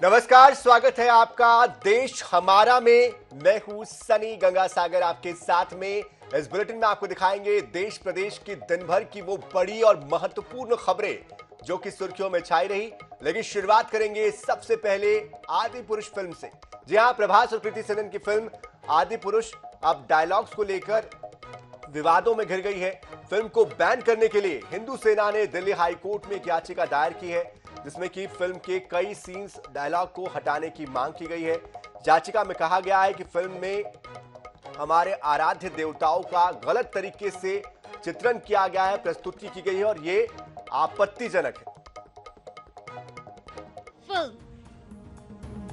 नमस्कार, स्वागत है आपका देश हमारा में। मैं हूं सनी गंगासागर आपके साथ में। इस बुलेटिन में आपको दिखाएंगे देश प्रदेश की दिन भर की वो बड़ी और महत्वपूर्ण खबरें जो कि सुर्खियों में छाई रही। लेकिन शुरुआत करेंगे सबसे पहले आदि पुरुष फिल्म से। जी हां, प्रभास और कृति सेनन की फिल्म आदि पुरुष अब डायलॉग्स को लेकर विवादों में घिर गई है। फिल्म को बैन करने के लिए हिंदू सेना ने दिल्ली हाई कोर्ट में एक याचिका दायर की है, जिसमें कि फिल्म के कई सीन्स डायलॉग को हटाने की मांग की गई है। याचिका में कहा गया है कि फिल्म में हमारे आराध्य देवताओं का गलत तरीके से चित्रण किया गया है, प्रस्तुति की गई है और ये आपत्तिजनक है। फिल्म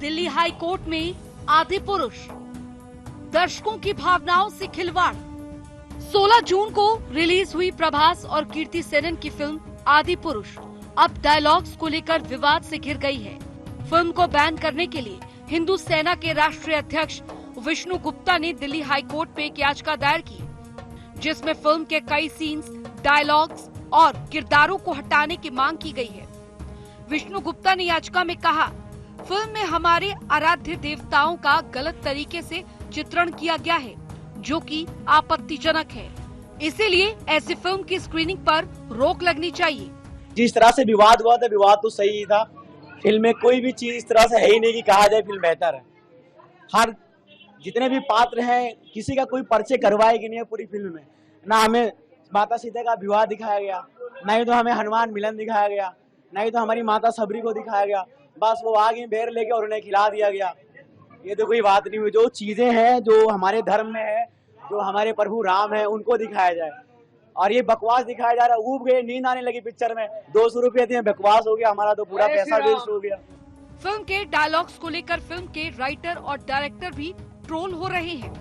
दिल्ली हाई कोर्ट में आदि पुरुष, दर्शकों की भावनाओं से खिलवाड़। 16 जून को रिलीज हुई प्रभास और कीर्ति सेनन की फिल्म आदि पुरुष अब डायलॉग्स को लेकर विवाद से घिर गई है। फिल्म को बैन करने के लिए हिंदू सेना के राष्ट्रीय अध्यक्ष विष्णु गुप्ता ने दिल्ली हाई कोर्ट में एक याचिका दायर की, जिसमें फिल्म के कई सीन्स, डायलॉग्स और किरदारों को हटाने की मांग की गई है। विष्णु गुप्ता ने याचिका में कहा, फिल्म में हमारे आराध्य देवताओं का गलत तरीके से चित्रण किया गया है, जो कि आपत्तिजनक है। इसीलिए ऐसी फिल्म की स्क्रीनिंग पर रोक लगनी चाहिए। जिस तरह से विवाद हुआ था, विवाद तो सही ही था। फिल्म में कोई भी चीज इस तरह से है ही नहीं कि कहा जाए फिल्म बेहतर है। हर जितने भी पात्र हैं, किसी का कोई परिचय करवाए कि नहीं है पूरी फिल्म में। ना हमें माता सीता का विवाह दिखाया गया, ना ही तो हमें हनुमान मिलन दिखाया गया, ना ही तो हमारी माता सबरी को दिखाया गया। बस वो आ गई बेर लेके और उन्हें खिला दिया गया। ये तो कोई बात नहीं हुई। जो चीजें हैं जो हमारे धर्म में है, जो हमारे प्रभु राम है, उनको दिखाया जाए। और ये बकवास दिखाया जा रहा है। ऊब गए, नींद आने लगी पिक्चर में। 200 रुपए दिए, बकवास हो गया, हमारा तो पूरा पैसा वेस्ट हो गया। फिल्म के डायलॉग्स को लेकर फिल्म के राइटर और डायरेक्टर भी ट्रोल हो रहे हैं।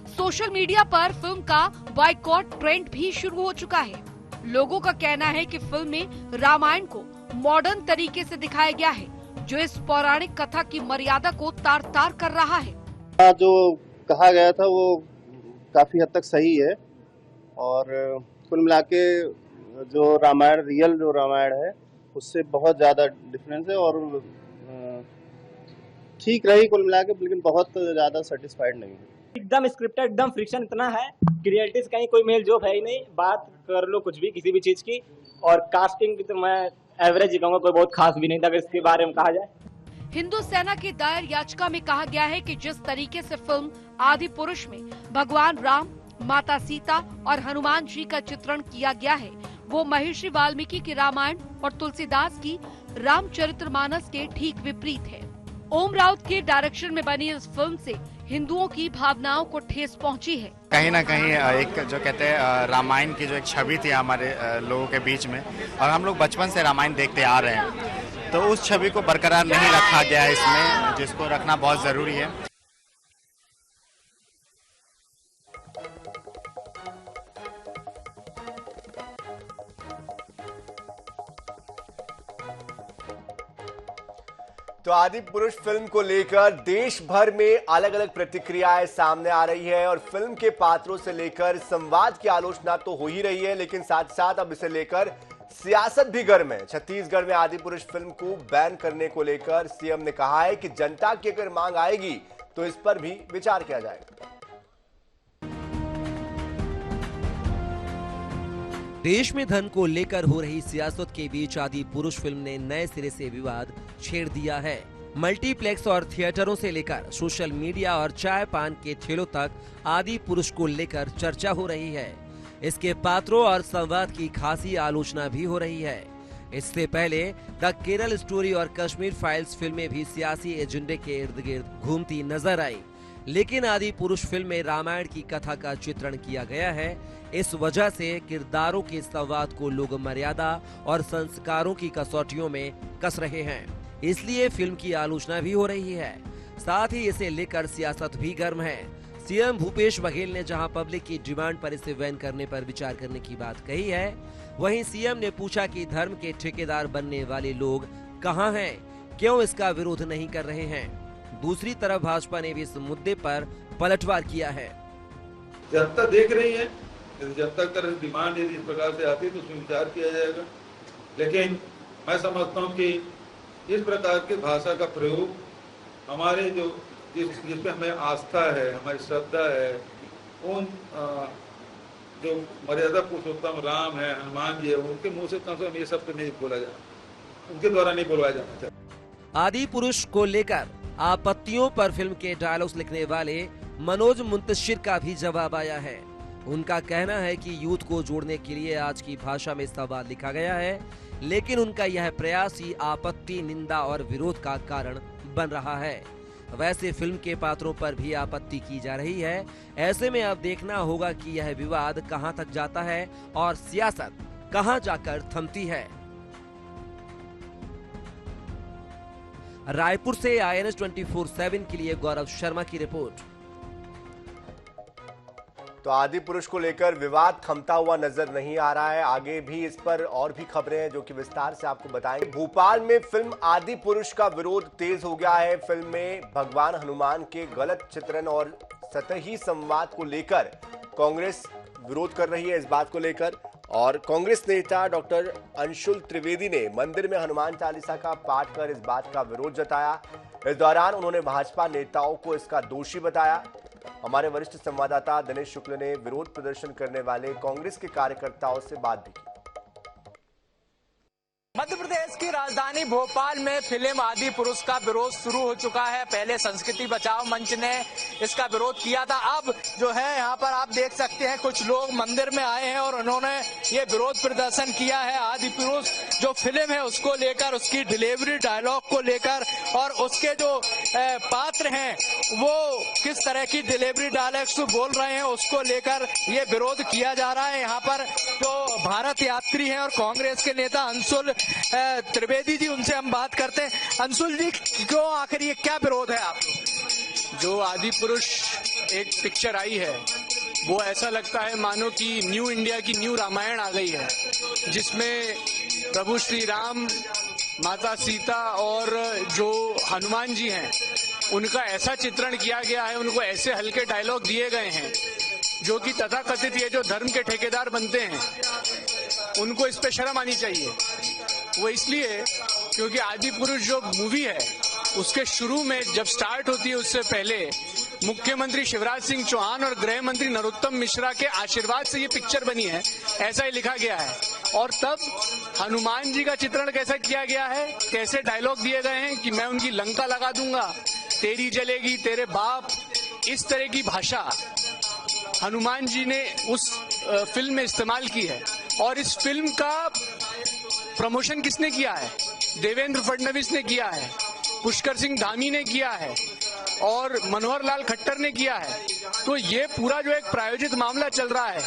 सोशल मीडिया पर फिल्म का बॉयकॉट ट्रेंड भी शुरू हो चुका है। लोगों का कहना है कि फिल्म में रामायण को मॉडर्न तरीके से दिखाया गया है, जो इस पौराणिक कथा की मर्यादा को तार-तार कर रहा है। जो कहा गया था वो काफी हद तक सही है और कुल मिला के जो रामायण, रियल जो रामायण है, उससे बहुत ज़्यादा डिफरेंस है और ठीक रही कुल मिला के, लेकिन बहुत ज़्यादा सेटिस्फाइड नहीं है। एकदम स्क्रिप्टेड, एकदम फ्रिक्शन इतना है, क्रिएटिव कहीं कोई मेल जोल है ही नहीं। बात कर लो कुछ भी किसी भी चीज की। और कास्टिंग की तो मैं एवरेज ही कहूँगा, कोई बहुत खास भी नहीं था अगर इसके बारे में कहा जाए। हिंदू सेना की दायर याचिका में कहा गया है कि जिस तरीके से फिल्म आदि पुरुष में भगवान राम, माता सीता और हनुमान जी का चित्रण किया गया है, वो महर्षि वाल्मीकि की रामायण और तुलसीदास की रामचरितमानस के ठीक विपरीत है। ओम राउत के डायरेक्शन में बनी इस फिल्म से हिंदुओं की भावनाओं को ठेस पहुंची है। कहीं ना कहीं एक जो कहते हैं रामायण की जो एक छवि थी हमारे लोगों के बीच में, और हम लोग बचपन से रामायण देखते आ रहे हैं, तो उस छवि को बरकरार नहीं रखा गया है इसमें, जिसको रखना बहुत जरूरी है। तो आदि पुरुष फिल्म को लेकर देश भर में अलग अलग प्रतिक्रियाएं सामने आ रही है और फिल्म के पात्रों से लेकर संवाद की आलोचना तो हो ही रही है, लेकिन साथ साथ अब इसे लेकर सियासत भी गर्म है। छत्तीसगढ़ में आदि पुरुष फिल्म को बैन करने को लेकर सीएम ने कहा है कि जनता की अगर मांग आएगी तो इस पर भी विचार किया जाएगा। देश में धन को लेकर हो रही सियासत के बीच आदि पुरुष फिल्म ने नए सिरे से विवाद छेड़ दिया है। मल्टीप्लेक्स और थिएटरों से लेकर सोशल मीडिया और चाय पान के ठेलों तक आदि पुरुष को लेकर चर्चा हो रही है। इसके पात्रों और संवाद की खासी आलोचना भी हो रही है। इससे पहले द केरल स्टोरी और कश्मीर फाइल्स फिल्में भी सियासी एजेंडे के इर्द गिर्द घूमती नजर आई, लेकिन आदि पुरुष फिल्म में रामायण की कथा का चित्रण किया गया है। इस वजह से किरदारों के संवाद को लोग मर्यादा और संस्कारों की कसौटियों में कस रहे हैं, इसलिए फिल्म की आलोचना भी हो रही है। साथ ही इसे लेकर सियासत भी गर्म है। सीएम भूपेश बघेल ने जहां पब्लिक की डिमांड पर इसे बैन करने पर विचार करने की बात कही है, वहीं सीएम ने पूछा कि धर्म के ठेकेदार बनने वाले लोग कहां हैं, क्यों इसका विरोध नहीं कर रहे हैं। दूसरी तरफ भाजपा ने भी इस मुद्दे पर पलटवार किया है। जब तक देख रही है, जब तक डिमांड यदि इस प्रकार से आती है तो उसमें विचार किया जाएगा। लेकिन मैं समझता हूँ कि इस प्रकार के भाषा का प्रयोग हमारे जो जिसमें हमें आस्था है, हमारी श्रद्धा है, उन जो मर्यादा पुरुषोत्तम राम है, हनुमान जी है, उनके मुंह से कम से कम ये शब्द नहीं बोला जाए, उनके द्वारा नहीं बोलवाया जाना चाहिए। आदि पुरुष को लेकर आपत्तियों पर फिल्म के डायलॉग्स लिखने वाले मनोज मुंतशिर का भी जवाब आया है। उनका कहना है कि यूथ को जोड़ने के लिए आज की भाषा में सवाल लिखा गया है, लेकिन उनका यह प्रयास ही आपत्ति, निंदा और विरोध का कारण बन रहा है। वैसे फिल्म के पात्रों पर भी आपत्ति की जा रही है। ऐसे में अब देखना होगा कि यह विवाद कहां तक जाता है और सियासत कहां जाकर थमती है। रायपुर से INS 24/7 के लिए गौरव शर्मा की रिपोर्ट। तो आदि पुरुष को लेकर विवाद थमता हुआ नजर नहीं आ रहा है। आगे भी इस पर और भी खबरें हैं जो कि विस्तार से आपको बताएंगे। भोपाल में फिल्म आदि पुरुष का विरोध तेज हो गया है। फिल्म में भगवान हनुमान के गलत चित्रण और सतही संवाद को लेकर कांग्रेस विरोध कर रही है। इस बात को लेकर और कांग्रेस नेता डॉक्टर अंशुल त्रिवेदी ने मंदिर में हनुमान चालीसा का पाठ कर इस बात का विरोध जताया। इस दौरान उन्होंने भाजपा नेताओं को इसका दोषी बताया। हमारे वरिष्ठ संवाददाता दिनेश शुक्ल ने विरोध प्रदर्शन करने वाले कांग्रेस के कार्यकर्ताओं से बात भी की। मध्य प्रदेश की राजधानी भोपाल में फिल्म आदि पुरुष का विरोध शुरू हो चुका है। पहले संस्कृति बचाओ मंच ने इसका विरोध किया था। अब जो है यहाँ पर आप देख सकते हैं कुछ लोग मंदिर में आए हैं और उन्होंने ये विरोध प्रदर्शन किया है। आदि पुरुष जो फिल्म है उसको लेकर, उसकी डिलीवरी डायलॉग को लेकर और उसके जो पात्र हैं वो किस तरह की डिलीवरी डायलॉग्स बोल रहे हैं उसको लेकर ये विरोध किया जा रहा है। यहाँ पर जो भारत यात्री हैं और कांग्रेस के नेता अंशुल त्रिवेदी जी, उनसे हम बात करते हैं। अंशुल जी, क्यों आखिर ये क्या विरोध है आप? जो आदि पुरुष एक पिक्चर आई है वो ऐसा लगता है मानो कि न्यू इंडिया की न्यू रामायण आ गई है, जिसमें प्रभु श्री राम, माता सीता और जो हनुमान जी हैं उनका ऐसा चित्रण किया गया है, उनको ऐसे हल्के डायलॉग दिए गए हैं जो कि तथाकथित ये जो धर्म के ठेकेदार बनते हैं उनको इस पे शर्म आनी चाहिए। वो इसलिए क्योंकि आदि पुरुष जो मूवी है उसके शुरू में जब स्टार्ट होती है उससे पहले मुख्यमंत्री शिवराज सिंह चौहान और गृह मंत्री नरोत्तम मिश्रा के आशीर्वाद से ये पिक्चर बनी है, ऐसा ही लिखा गया है। और तब हनुमान जी का चित्रण कैसा किया गया है, कैसे डायलॉग दिए गए हैं कि मैं उनकी लंका लगा दूंगा, तेरी जलेगी तेरे बाप, इस तरह की भाषा हनुमान जी ने उस फिल्म में इस्तेमाल की है। और इस फिल्म का प्रमोशन किसने किया है? देवेंद्र फडणवीस ने किया है, पुष्कर सिंह धामी ने किया है और मनोहर लाल खट्टर ने किया है। तो ये पूरा जो एक प्रायोजित मामला चल रहा है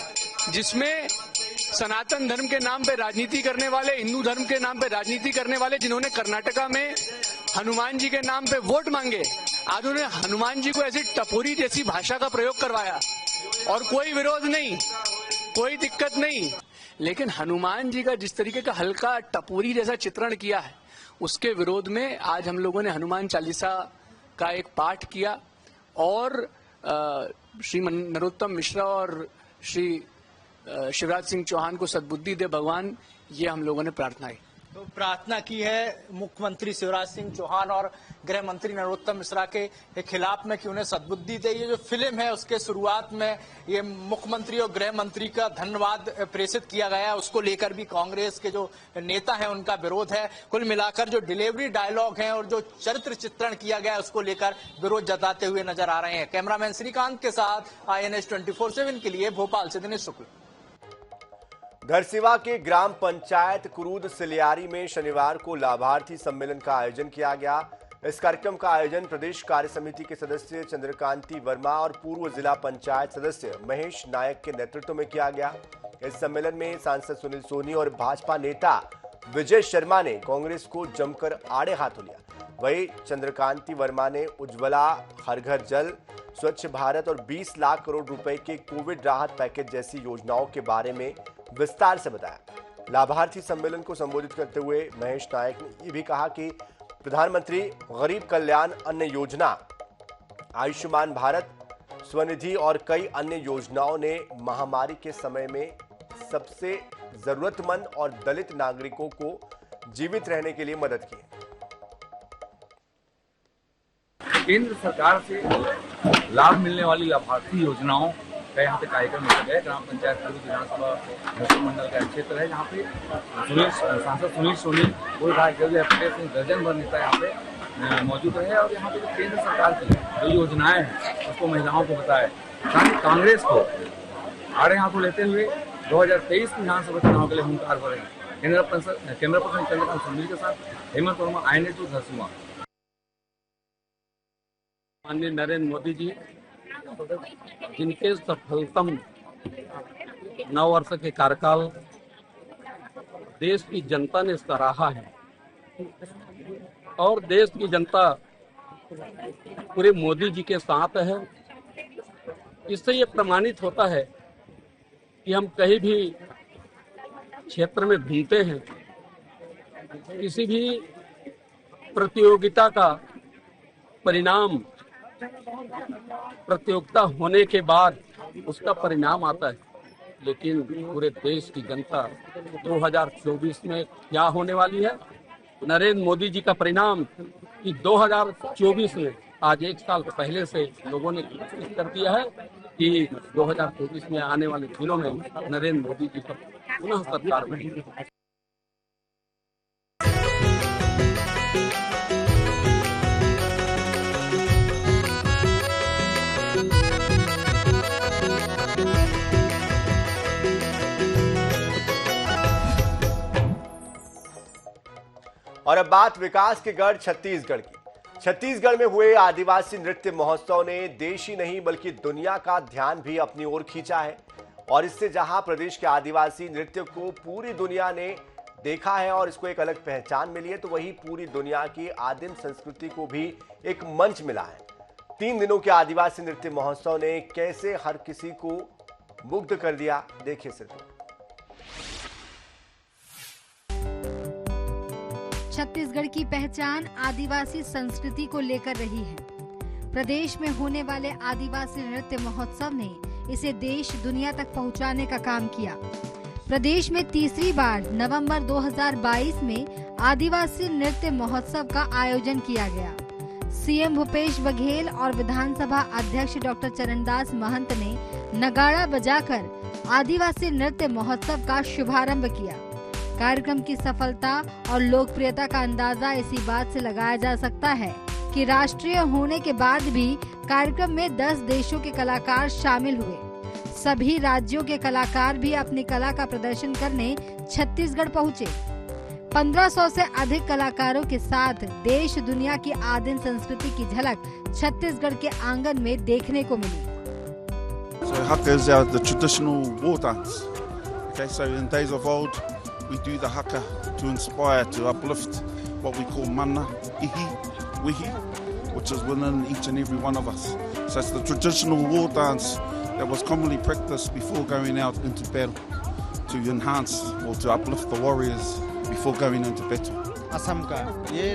जिसमें सनातन धर्म के नाम पे राजनीति करने वाले, हिंदू धर्म के नाम पे राजनीति करने वाले, जिन्होंने कर्नाटका में हनुमान जी के नाम पे वोट मांगे, आज उन्हें हनुमान जी को ऐसी टपोरी जैसी भाषा का प्रयोग करवाया और कोई विरोध नहीं, कोई दिक्कत नहीं। लेकिन हनुमान जी का जिस तरीके का हल्का टपोरी जैसा चित्रण किया है उसके विरोध में आज हम लोगों ने हनुमान चालीसा का एक पाठ किया और श्री नरोत्तम मिश्रा और श्री शिवराज सिंह चौहान को सद्बुद्धि दे भगवान, ये हम लोगों ने प्रार्थना की। तो प्रार्थना की है मुख्यमंत्री शिवराज सिंह चौहान और गृह मंत्री नरोत्तम मिश्रा के खिलाफ में कि उन्हें सद्बुद्धि दे। ये जो फिल्म है उसके शुरुआत में ये मुख्यमंत्री और गृह मंत्री का धन्यवाद प्रेषित किया गया है, उसको लेकर भी कांग्रेस के जो नेता है उनका विरोध है। कुल मिलाकर जो डिलीवरी डायलॉग है और जो चरित्र चित्रण किया गया है उसको लेकर विरोध जताते हुए नजर आ रहे हैं। कैमरामैन श्रीकांत के साथ INS 24/7 के लिए भोपाल से दिनेश शुक्ल। धरसीवा के ग्राम पंचायत कुरूद सिलियारी में शनिवार को लाभार्थी सम्मेलन का आयोजन किया गया। इस कार्यक्रम का आयोजन प्रदेश कार्य समिति के सदस्य चंद्रकांति वर्मा और पूर्व जिला पंचायत सदस्य महेश नायक के नेतृत्व में किया गया। इस सम्मेलन में सांसद सुनील सोनी और भाजपा नेता विजय शर्मा ने कांग्रेस को जमकर आड़े हाथों लिया। वहीं चंद्रकांति वर्मा ने उज्ज्वला, हर घर जल, स्वच्छ भारत और 20 लाख करोड़ रुपए के कोविड राहत पैकेज जैसी योजनाओं के बारे में विस्तार से बताया। लाभार्थी सम्मेलन को संबोधित करते हुए महेश नायक ने यह भी कहा कि प्रधानमंत्री गरीब कल्याण अन्न योजना, आयुष्मान भारत, स्वनिधि और कई अन्य योजनाओं ने महामारी के समय में सबसे जरूरतमंद और दलित नागरिकों को जीवित रहने के लिए मदद की। केंद्र सरकार से लाभ मिलने वाली लाभार्थी योजनाओं का यहाँ पे कार्यक्रम किया गया। ग्राम पंचायत विधानसभा मंडल का क्षेत्र है, जहाँ पे सांसद सुनील सोनी, पटेल सिंह, दर्जन भर नेता यहाँ पे मौजूद रहे और यहाँ पे जो केंद्र सरकार की जो योजनाएं हैं उसको महिलाओं को बताए, ताकि कांग्रेस को आड़े हाथों लेते हुए 2023 विधानसभा चुनाव के लिए हुंकार भरे। केंद्र पर्सन चंद्रकांत सुनील के साथ हेमंत वर्मा, INA 2 धरसींवा। माननीय नरेंद्र मोदी जी, जिनके सफलतम 9 वर्ष के कार्यकाल देश की जनता ने सराहा है और देश की जनता पूरे मोदी जी के साथ है। इससे ये प्रमाणित होता है कि हम कहीं भी क्षेत्र में घूमते हैं, किसी भी प्रतियोगिता का परिणाम प्रतियोगिता होने के बाद उसका परिणाम आता है, लेकिन पूरे देश की जनता 2024 में क्या होने वाली है, नरेंद्र मोदी जी का परिणाम कि 2024 में आज 1 साल पहले से लोगों ने घोषित कर दिया है कि 2024 में आने वाले दिनों में नरेंद्र मोदी जी का पुनः सरकार बनेगी। और अब बात विकास के गढ़ छत्तीसगढ़ की। छत्तीसगढ़ में हुए आदिवासी नृत्य महोत्सव ने देश ही नहीं बल्कि दुनिया का ध्यान भी अपनी ओर खींचा है। और इससे जहां प्रदेश के आदिवासी नृत्य को पूरी दुनिया ने देखा है और इसको एक अलग पहचान मिली है, तो वहीं पूरी दुनिया की आदिम संस्कृति को भी एक मंच मिला है। 3 दिनों के आदिवासी नृत्य महोत्सव ने कैसे हर किसी को मुग्ध कर दिया, देखिए सिर्फ। छत्तीसगढ़ की पहचान आदिवासी संस्कृति को लेकर रही है। प्रदेश में होने वाले आदिवासी नृत्य महोत्सव ने इसे देश दुनिया तक पहुंचाने का काम किया। प्रदेश में तीसरी बार नवंबर 2022 में आदिवासी नृत्य महोत्सव का आयोजन किया गया। सीएम भूपेश बघेल और विधानसभा अध्यक्ष डॉक्टर चरणदास महंत ने नगाड़ा बजाकर आदिवासी नृत्य महोत्सव का शुभारंभ किया। कार्यक्रम की सफलता और लोकप्रियता का अंदाजा इसी बात से लगाया जा सकता है कि राष्ट्रीय होने के बाद भी कार्यक्रम में 10 देशों के कलाकार शामिल हुए। सभी राज्यों के कलाकार भी अपनी कला का प्रदर्शन करने छत्तीसगढ़ पहुंचे। 1500 से अधिक कलाकारों के साथ देश दुनिया की आदिम संस्कृति की झलक छत्तीसगढ़ के आंगन में देखने को मिली। So haka is the traditional war dance. Okay, so in days of old, we do the haka to inspire, to uplift what we call mana, ihi, wihi, which is within each and every one of us. So it's the traditional war dance that was commonly practiced before going out into battle, to enhance or to uplift the warriors before going into battle. Assam का ये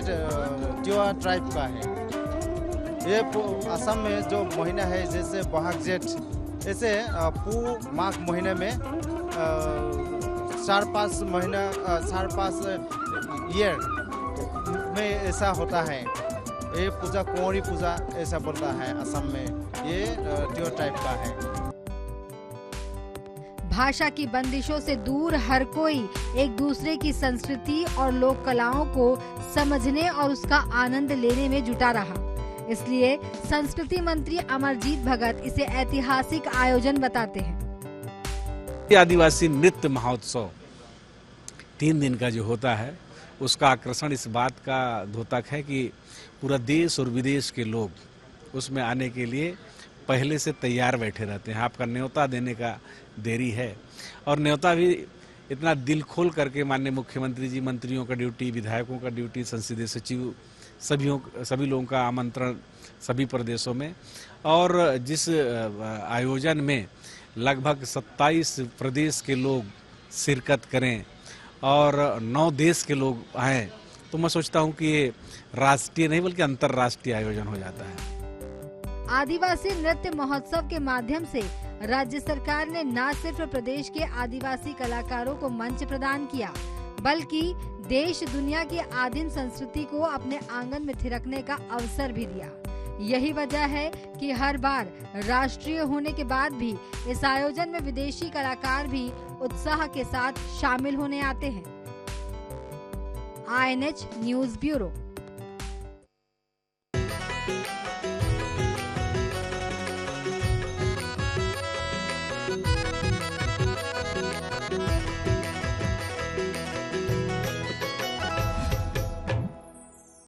Tiwa tribe का है। ये असम में जो महीना है जैसे बहाग जेठ, ऐसे पू माघ महीने में 4-5 महीना 4-5 ईयर में ऐसा होता है। ये पूजा कुंवरी पूजा ऐसा बोलता है असम में। ये टिवा ट्राइब का है। भाषा की बंदिशों से दूर हर कोई एक दूसरे की संस्कृति और लोक कलाओं को समझने और उसका आनंद लेने में जुटा रहा। इसलिए संस्कृति मंत्री अमरजीत भगत इसे ऐतिहासिक आयोजन बताते हैं। आदिवासी नृत्य महोत्सव 3 दिन का जो होता है, उसका आकर्षण इस बात का द्योतक है कि पूरा देश और विदेश के लोग उसमें आने के लिए पहले से तैयार बैठे रहते हैं। आपका न्योता देने का देरी है, और न्योता भी इतना दिल खोल करके माननीय मुख्यमंत्री जी, मंत्रियों का ड्यूटी, विधायकों का ड्यूटी, संसदीय सचिव, सभी लोगों का आमंत्रण सभी प्रदेशों में। और जिस आयोजन में लगभग 27 प्रदेश के लोग शिरकत करें और 9 देश के लोग आएँ, तो मैं सोचता हूँ कि ये राष्ट्रीय नहीं बल्कि अंतर्राष्ट्रीय आयोजन हो जाता है। आदिवासी नृत्य महोत्सव के माध्यम से राज्य सरकार ने न सिर्फ प्रदेश के आदिवासी कलाकारों को मंच प्रदान किया, बल्कि देश दुनिया की आदिम संस्कृति को अपने आंगन में थिरकने का अवसर भी दिया। यही वजह है कि हर बार राष्ट्रीय होने के बाद भी इस आयोजन में विदेशी कलाकार भी उत्साह के साथ शामिल होने आते हैं। INH news bureau.